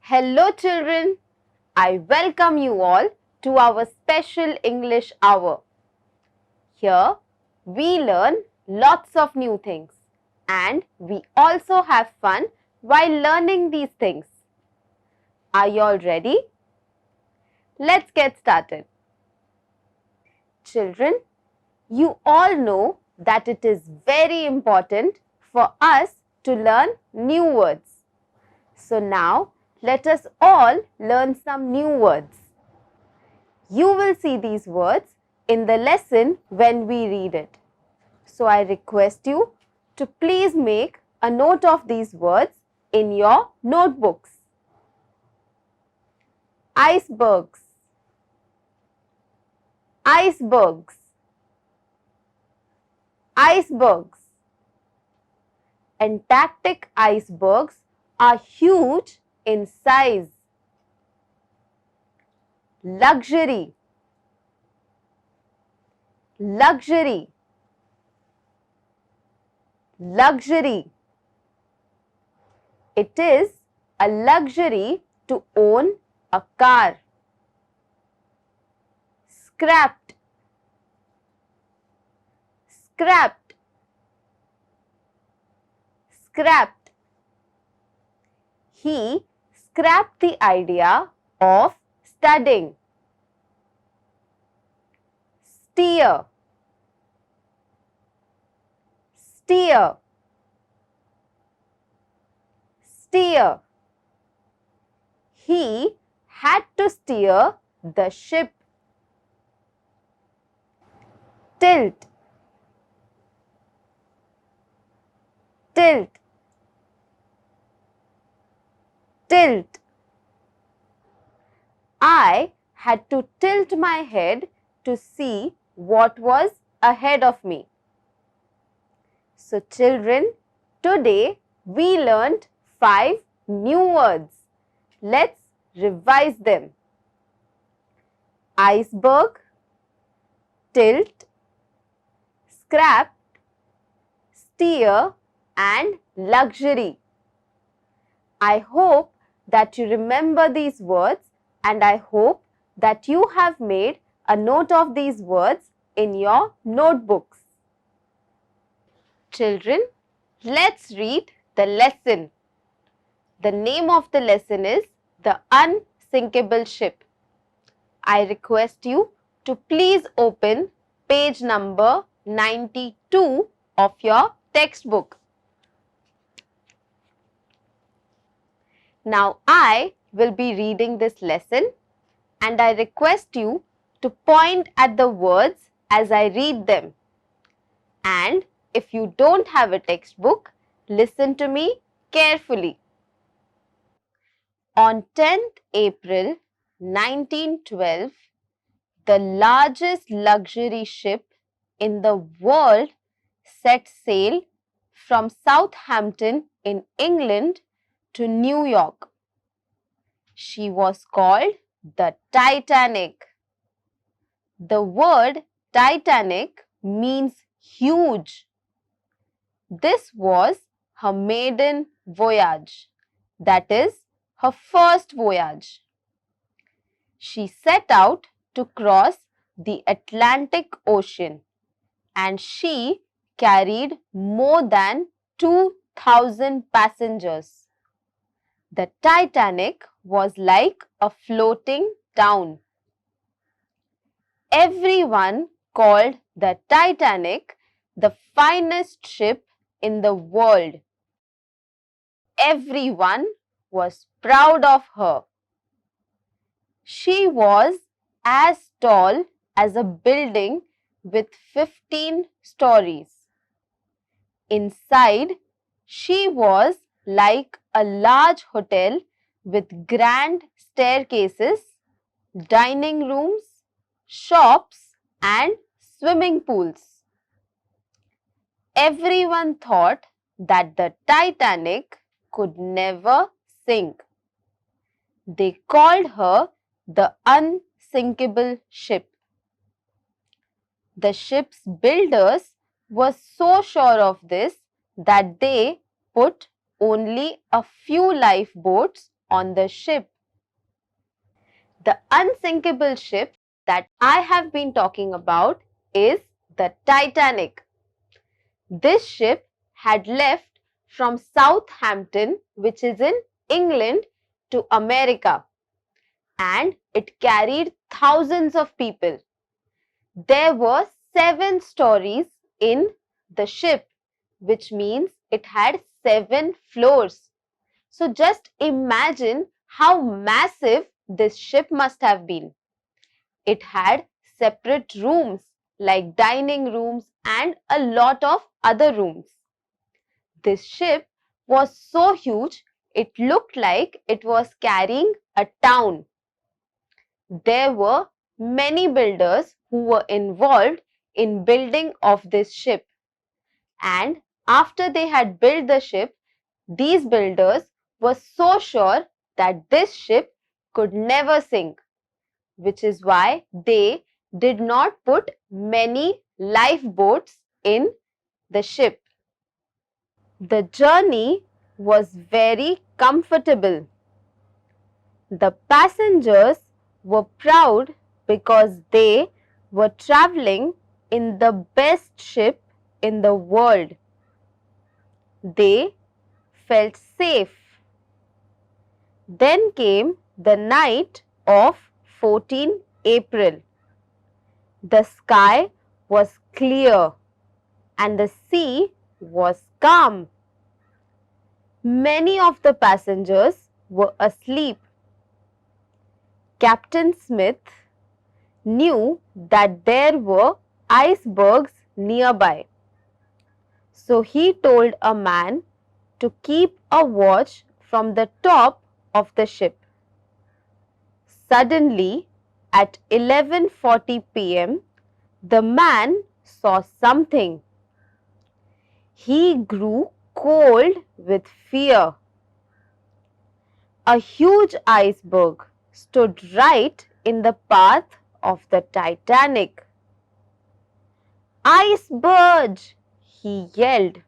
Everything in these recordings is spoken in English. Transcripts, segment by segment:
Hello children, I welcome you all to our special English hour. Here we learn lots of new things and we also have fun while learning these things. Are you all ready? Let's get started. Children, you all know that it is very important for us to learn new words. So now let us all learn some new words. You will see these words in the lesson when we read it. So I request you to please make a note of these words in your notebooks. Icebergs, icebergs, icebergs. Antarctic icebergs are huge in size. Luxury, luxury, luxury. It is a luxury to own a car. Scrapped, scrapped, scrapped. He scrapped the idea of studying. Steer, steer, steer. He had to steer the ship. Tilt, tilt, tilt. I had to tilt my head to see what was ahead of me. So children, today we learned 5 new words. Let's revise them. Iceberg, tilt, scrap, steer and luxury. I hope that you remember these words and I hope that you have made a note of these words in your notebooks. Children, let's read the lesson. The name of the lesson is The Unsinkable Ship. I request you to please open page number 92 of your textbook. Now I will be reading this lesson and I request you to point at the words as I read them. And if you don't have a textbook, listen to me carefully. On 10th April 1912, the largest luxury ship in the world set sail from Southampton in England to New York. She was called the Titanic. The word Titanic means huge. This was her maiden voyage, that is, her first voyage. She set out to cross the Atlantic Ocean and she carried more than 2,000 passengers. The Titanic was like a floating town. Everyone called the Titanic the finest ship in the world. Everyone was proud of her. She was as tall as a building with 15 stories. Inside, she was like a large hotel with grand staircases, dining rooms, shops, and swimming pools. Everyone thought that the Titanic could never sink. They called her the Unsinkable Ship. The ship's builders were so sure of this that they put only a few lifeboats on the ship. The unsinkable ship that I have been talking about is the Titanic. This ship had left from Southampton, which is in England, to America, and it carried thousands of people. There were 7 stories in the ship, which means it had 7 floors. So just imagine how massive this ship must have been. It had separate rooms like dining rooms and a lot of other rooms. This ship was so huge, it looked like it was carrying a town. There were many builders who were involved in building of this ship. And after they had built the ship, these builders were so sure that this ship could never sink, which is why they did not put many lifeboats in the ship. The journey was very comfortable. The passengers were proud because they were traveling in the best ship in the world. They felt safe. Then came the night of 14 April. The sky was clear and the sea was calm. Many of the passengers were asleep. Captain Smith knew that there were icebergs nearby. So he told a man to keep a watch from the top of the ship. Suddenly, at 11:40 p.m., the man saw something. He grew cold with fear. A huge iceberg stood right in the path of the Titanic. "Iceberg!" he yelled.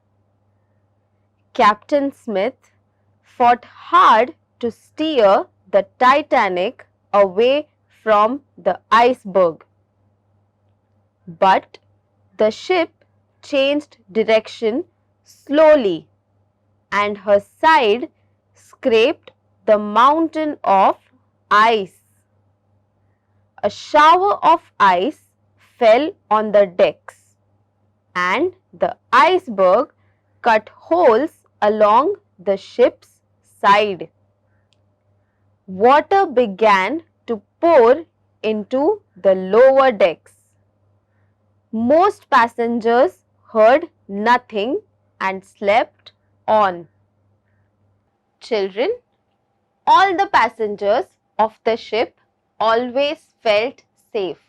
Captain Smith fought hard to steer the Titanic away from the iceberg. But the ship changed direction slowly and her side scraped the mountain of ice. A shower of ice fell on the decks and the iceberg cut holes along the ship's side. Water began to pour into the lower decks. Most passengers heard nothing and slept on. Children, all the passengers of the ship always felt safe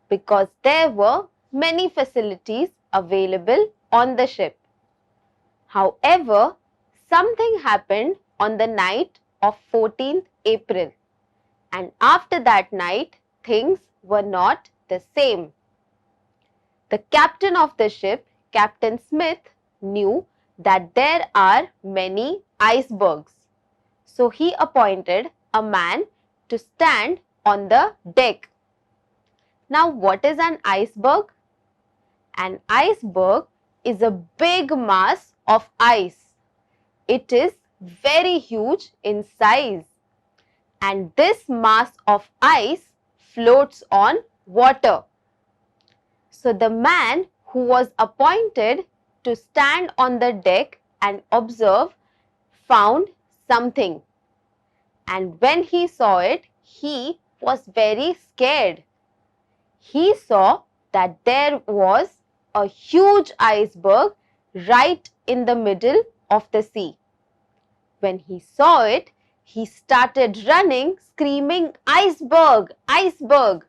because there were many facilities available on the ship. However, something happened on the night of 14th April, and after that night, things were not the same. The captain of the ship, Captain Smith, knew that there are many icebergs. So he appointed a man to stand on the deck. Now, what is an iceberg? An iceberg is a big mass of ice. It is very huge in size, and this mass of ice floats on water. So the man who was appointed to stand on the deck and observe found something, and when he saw it, he was very scared. He saw that there was a huge iceberg right in the middle of the sea. When he saw it, he started running, screaming, "Iceberg! Iceberg!"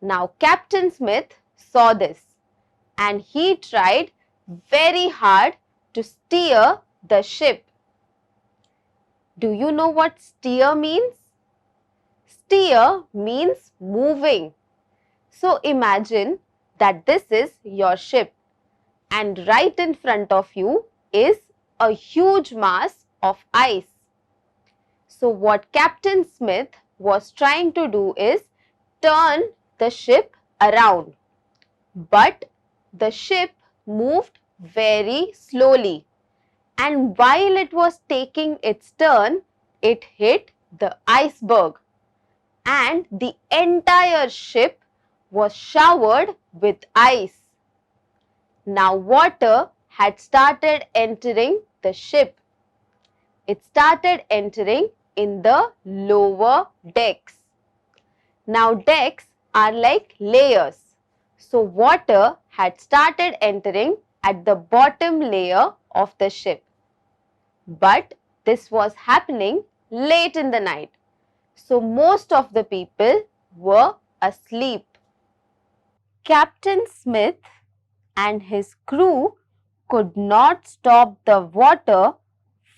Now Captain Smith saw this and he tried very hard to steer the ship. Do you know what steer means? Steer means moving. So imagine that this is your ship and right in front of you is a huge mass of ice. So what Captain Smith was trying to do is turn the ship around. But the ship moved very slowly, and while it was taking its turn, it hit the iceberg and the entire ship was showered with ice. Now water had started entering the ship. It started entering in the lower decks. Now decks are like layers. So water had started entering at the bottom layer of the ship. But this was happening late in the night. So most of the people were asleep. Captain Smith and his crew could not stop the water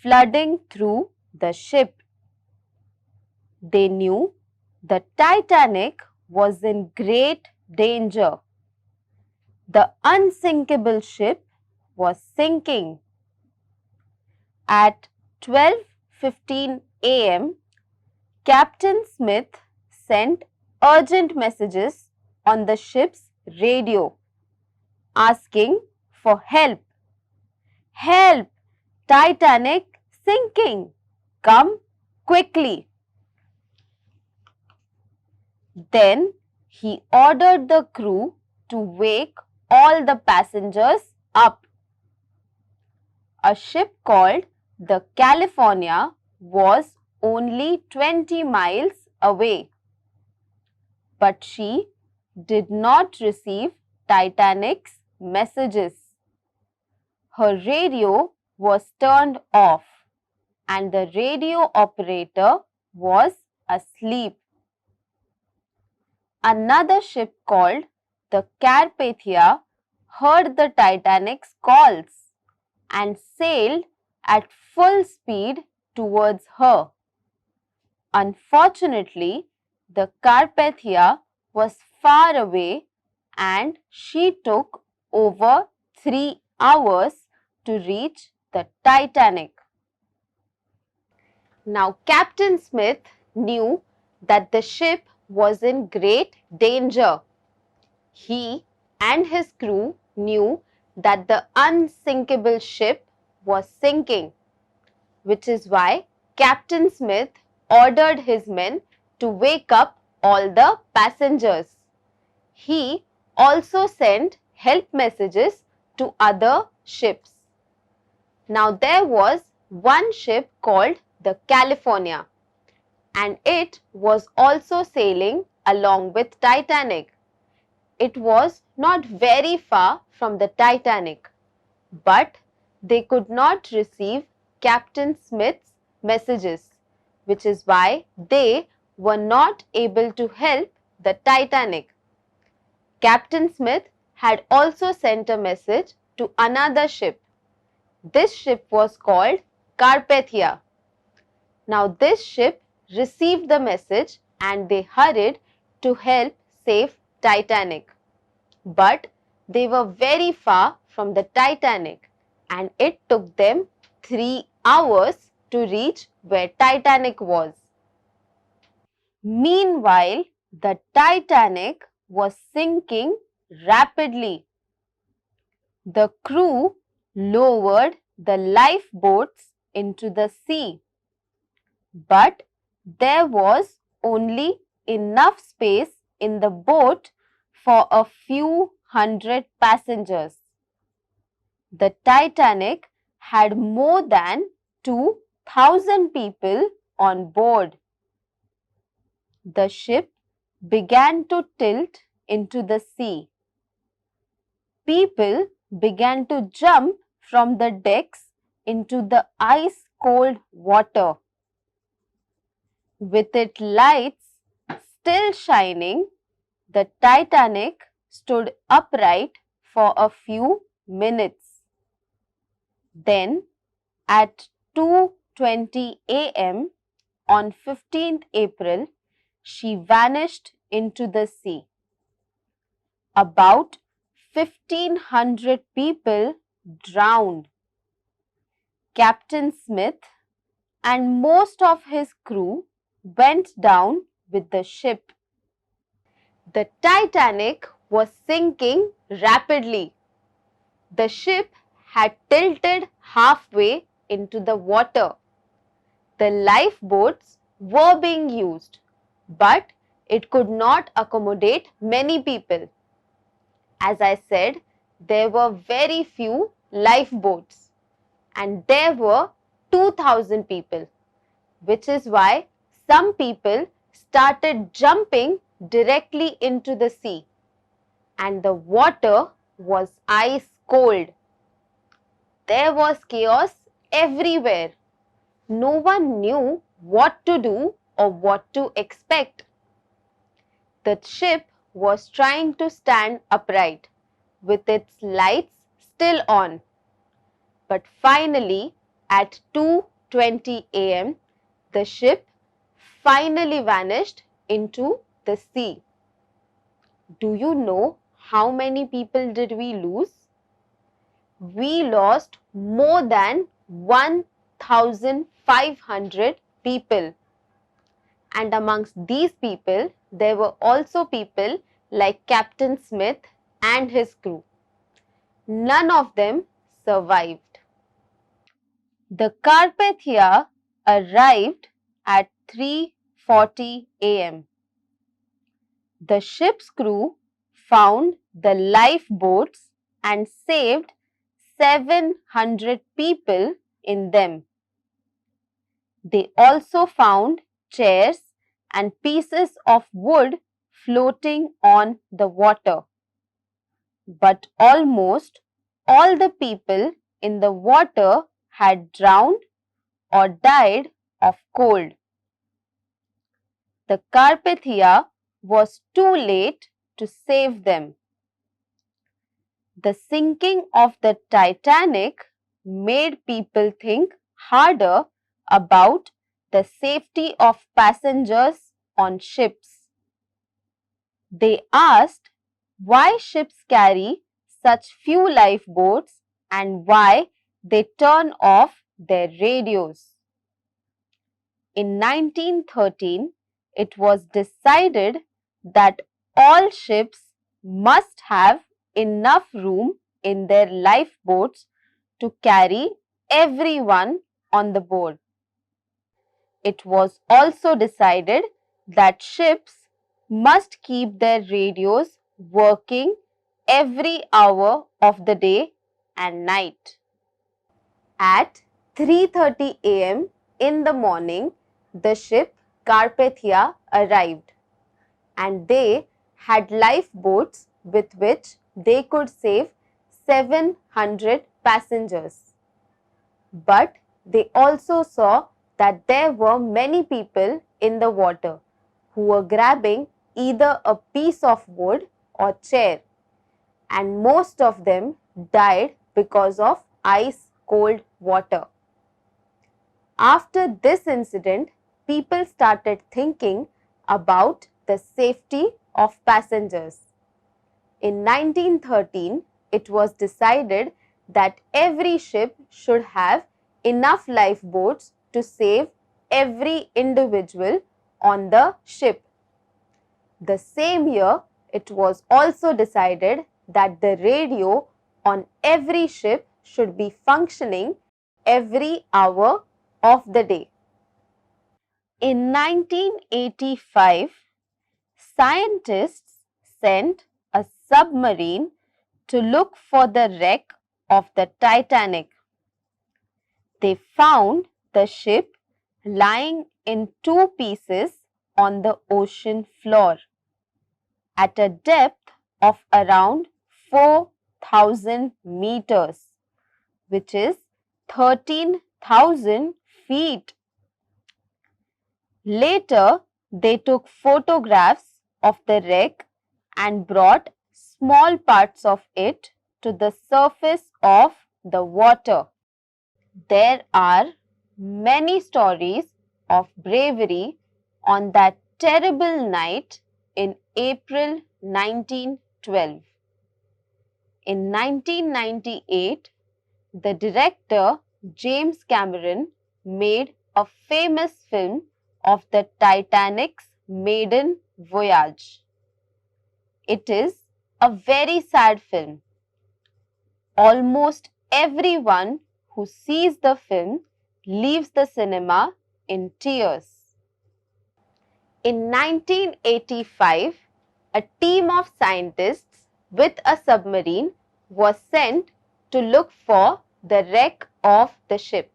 flooding through the ship. They knew the Titanic was in great danger. The unsinkable ship was sinking. At 12:15 a.m., Captain Smith sent urgent messages on the ship's radio asking for help. "Help! Titanic sinking! Come quickly!" Then he ordered the crew to wake all the passengers up. A ship called the California was only 20 miles away, but she did not receive Titanic's messages. Her radio was turned off and the radio operator was asleep. Another ship called the Carpathia heard the Titanic's calls and sailed at full speed towards her. Unfortunately, the Carpathia was far away and she took over 3 hours to reach the Titanic. Now Captain Smith knew that the ship was in great danger. He and his crew knew that the unsinkable ship was sinking, which is why Captain Smith ordered his men to wake up all the passengers. He also sent help messages to other ships. Now there was one ship called the California and it was also sailing along with Titanic. It was not very far from the Titanic, but they could not receive Captain Smith's messages, which is why they were not able to help the Titanic. Captain Smith had also sent a message to another ship. This ship was called Carpathia. Now this ship received the message and they hurried to help save Titanic. But they were very far from the Titanic and it took them 3 hours to reach where Titanic was. Meanwhile, the Titanic was sinking rapidly. The crew lowered the lifeboats into the sea, but there was only enough space in the boat for a few hundred passengers. The Titanic had more than 2,000 people on board. the ship began to tilt into the sea. People began to jump from the decks into the ice-cold water. With its lights still shining, the Titanic stood upright for a few minutes. Then, at 2:20 a.m. on 15th April, she vanished into the sea. About 1,500 people drowned. Captain Smith and most of his crew went down with the ship. The Titanic was sinking rapidly. The ship had tilted halfway into the water. The lifeboats were being used, but it could not accommodate many people. As I said, there were very few lifeboats and there were 2,000 people, which is why some people started jumping directly into the sea and the water was ice cold. There was chaos everywhere. No one knew what to do or what to expect. The ship was trying to stand upright with its lights still on. But finally, at 2:20 a.m., the ship finally vanished into the sea. Do you know how many people did we lose? We lost more than 1,500 people. And amongst these people, there were also people like Captain Smith and his crew. None of them survived. The Carpathia arrived at 3:40 a.m. The ship's crew found the lifeboats and saved 700 people in them. They also found chairs and pieces of wood floating on the water. But almost all the people in the water had drowned or died of cold. The Carpathia was too late to save them. The sinking of the Titanic made people think harder about the safety of passengers on ships. They asked why ships carry such few lifeboats and why they turn off their radios. In 1913, it was decided that all ships must have enough room in their lifeboats to carry everyone on the board. It was also decided that ships must keep their radios working every hour of the day and night. At 3:30 a.m. in the morning, the ship Carpathia arrived and they had lifeboats with which they could save 700 passengers. But they also saw that there were many people in the water who were grabbing either a piece of wood or chair, and most of them died because of ice cold water. After this incident, people started thinking about the safety of passengers. In 1913, it was decided that every ship should have enough lifeboats to save every individual on the ship. The same year, it was also decided that the radio on every ship should be functioning every hour of the day. In 1985, scientists sent a submarine to look for the wreck of the Titanic. They found the ship lying in two pieces on the ocean floor at a depth of around 4,000 meters, which is 13,000 feet. Later, they took photographs of the wreck and brought small parts of it to the surface of the water. There are many stories of bravery on that terrible night in April 1912. In 1998, the director James Cameron made a famous film of the Titanic's maiden voyage. It is a very sad film. Almost everyone who sees the film leaves the cinema in tears. In 1985, a team of scientists with a submarine was sent to look for the wreck of the ship.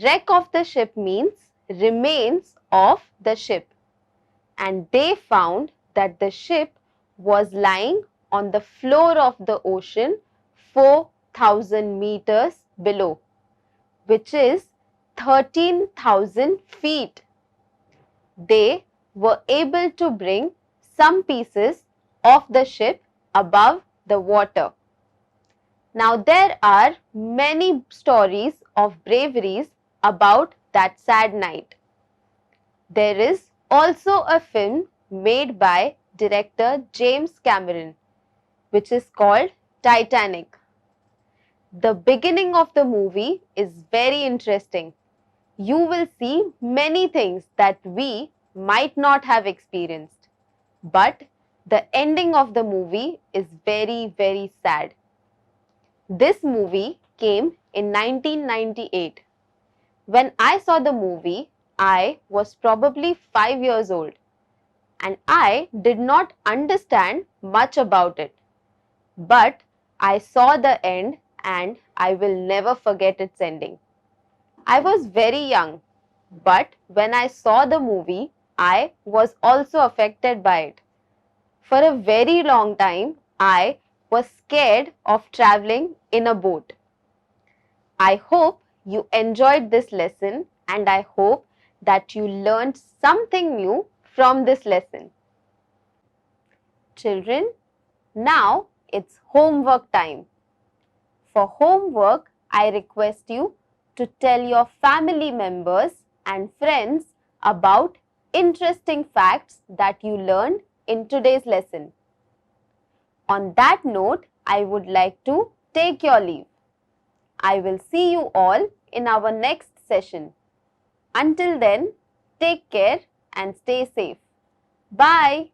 Wreck of the ship means remains of the ship, and they found that the ship was lying on the floor of the ocean 4,000 meters below, which is 13,000 feet. They were able to bring some pieces of the ship above the water. Now, there are many stories of braveries about that sad night. There is also a film made by director James Cameron, which is called Titanic. The beginning of the movie is very interesting. You will see many things that we might not have experienced. But the ending of the movie is very, very sad. This movie came in 1998. When I saw the movie, I was probably 5 years old and I did not understand much about it. But I saw the end and I will never forget its ending. I was very young, but when I saw the movie, I was also affected by it. For a very long time, I was scared of traveling in a boat. I hope you enjoyed this lesson and I hope that you learned something new from this lesson. Children, now it's homework time. For homework, I request you to tell your family members and friends about interesting facts that you learned in today's lesson. On that note, I would like to take your leave. I will see you all in our next session. Until then, take care and stay safe. Bye.